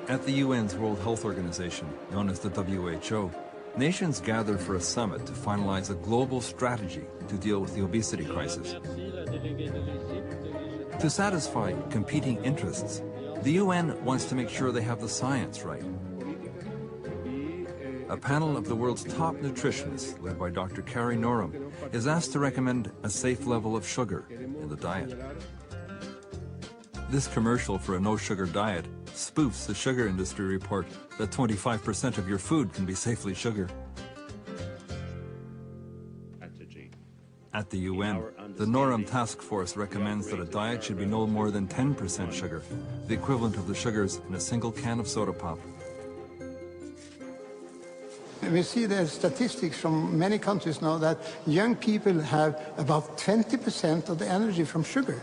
At the UN's World Health Organization, known as the WHO, nations gather for a summit to finalize a global strategy to deal with the obesity crisis. To satisfy competing interests, the UN wants to make sure they have the science right. A panel of the world's top nutritionists, led by Dr. Carrie Norum, is asked to recommend a safe level of sugar in the diet. This commercial for a no-sugar diet spoofs the sugar industry report that 25% of your food can be safely sugar. At the UN, the Norum Task Force recommends that a diet should be no more than 10% sugar, the equivalent of the sugars in a single can of soda pop. We see the statistics from many countries now that young people have about 20% of the energy from sugar,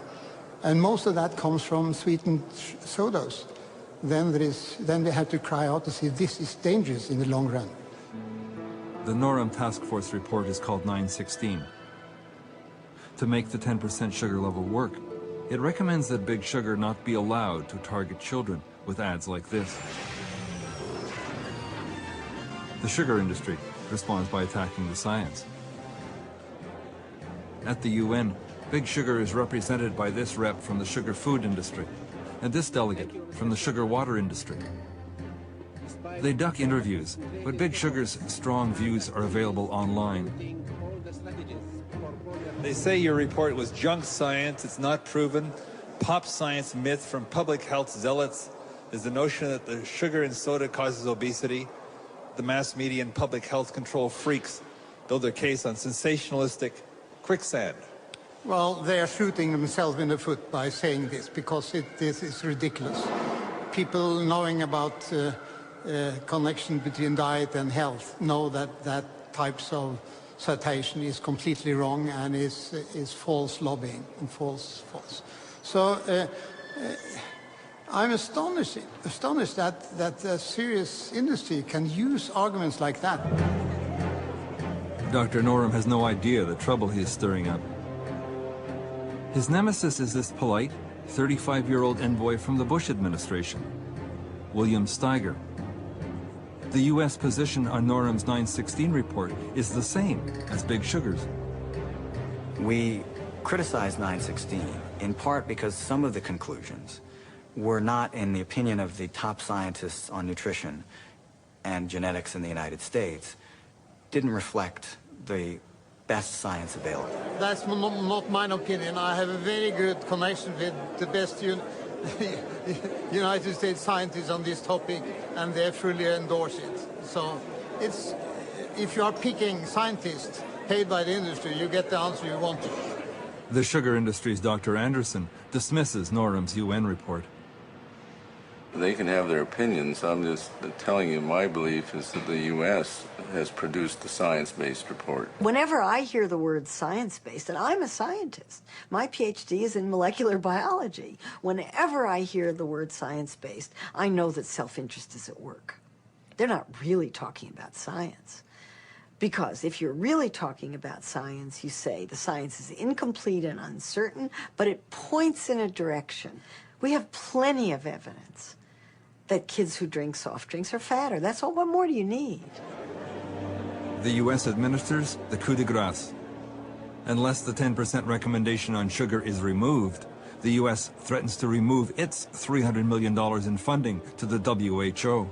and most of that comes from sweetened sodas. Then we have to cry out to see this is dangerous in the long run. The Norum Task Force report is called 916. To make the 10% sugar level work, it recommends that big sugar not be allowed to target children with ads like this. The sugar industry responds by attacking the science. At the UN, big sugar is represented by this rep from the sugar food industry and this delegate from the sugar water industry. They duck interviews, but Big Sugar's strong views are available online. They say your report was junk science, it's not proven, pop science myth from public health zealots. There's the notion that the sugar in soda causes obesity. The mass media and public health control freaks build their case on sensationalistic quicksand. Well, they are shooting themselves in the foot by saying this, because this is ridiculous. People knowing about connection between diet and health know that types of citation is completely wrong and is false lobbying and false. So I'm astonished that a serious industry can use arguments like that. Dr. Norum has no idea the trouble he is stirring up. His nemesis is this polite, 35-year-old envoy from the Bush administration, William Steiger. The U.S. position on Norum's 916 report is the same as Big Sugar's. We criticize 916 in part because some of the conclusions were not, in the opinion of the top scientists on nutrition and genetics in the United States, didn't reflect the best science available. That's not my opinion. I have a very good connection with the best United States scientists on this topic, and they fully endorse it. So it's, if you are picking scientists paid by the industry, you get the answer you want. The sugar industry's Dr. Anderson dismisses Norum's UN report. They can have their opinions. I'm just telling you my belief is that the U.S. has produced a science-based report. Whenever I hear the word science-based, and I'm a scientist, my PhD is in molecular biology. Whenever I hear the word science-based, I know that self-interest is at work. They're not really talking about science. Because if you're really talking about science, you say the science is incomplete and uncertain, but it points in a direction. We have plenty of evidence that kids who drink soft drinks are fatter. That's all. What more do you need? The U.S. administers the coup de grace. Unless the 10% recommendation on sugar is removed, the U.S. threatens to remove its $300 million in funding to the WHO.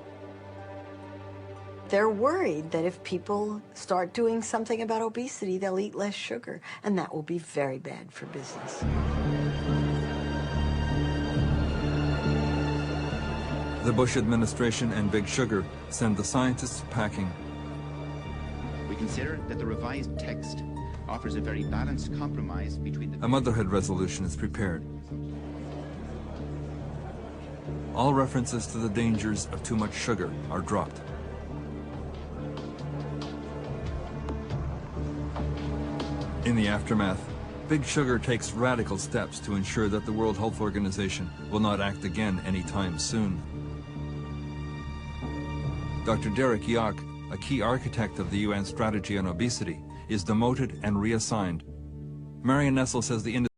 They're worried that if people start doing something about obesity, they'll eat less sugar, and that will be very bad for business. The Bush administration and Big Sugar send the scientists packing. We consider that the revised text offers a very balanced compromise between the... A motherhood resolution is prepared. All references to the dangers of too much sugar are dropped. In the aftermath, Big Sugar takes radical steps to ensure that the World Health Organization will not act again anytime soon. Dr. Derek Yock, a key architect of the UN strategy on obesity, is demoted and reassigned. Marion Nessel says the industry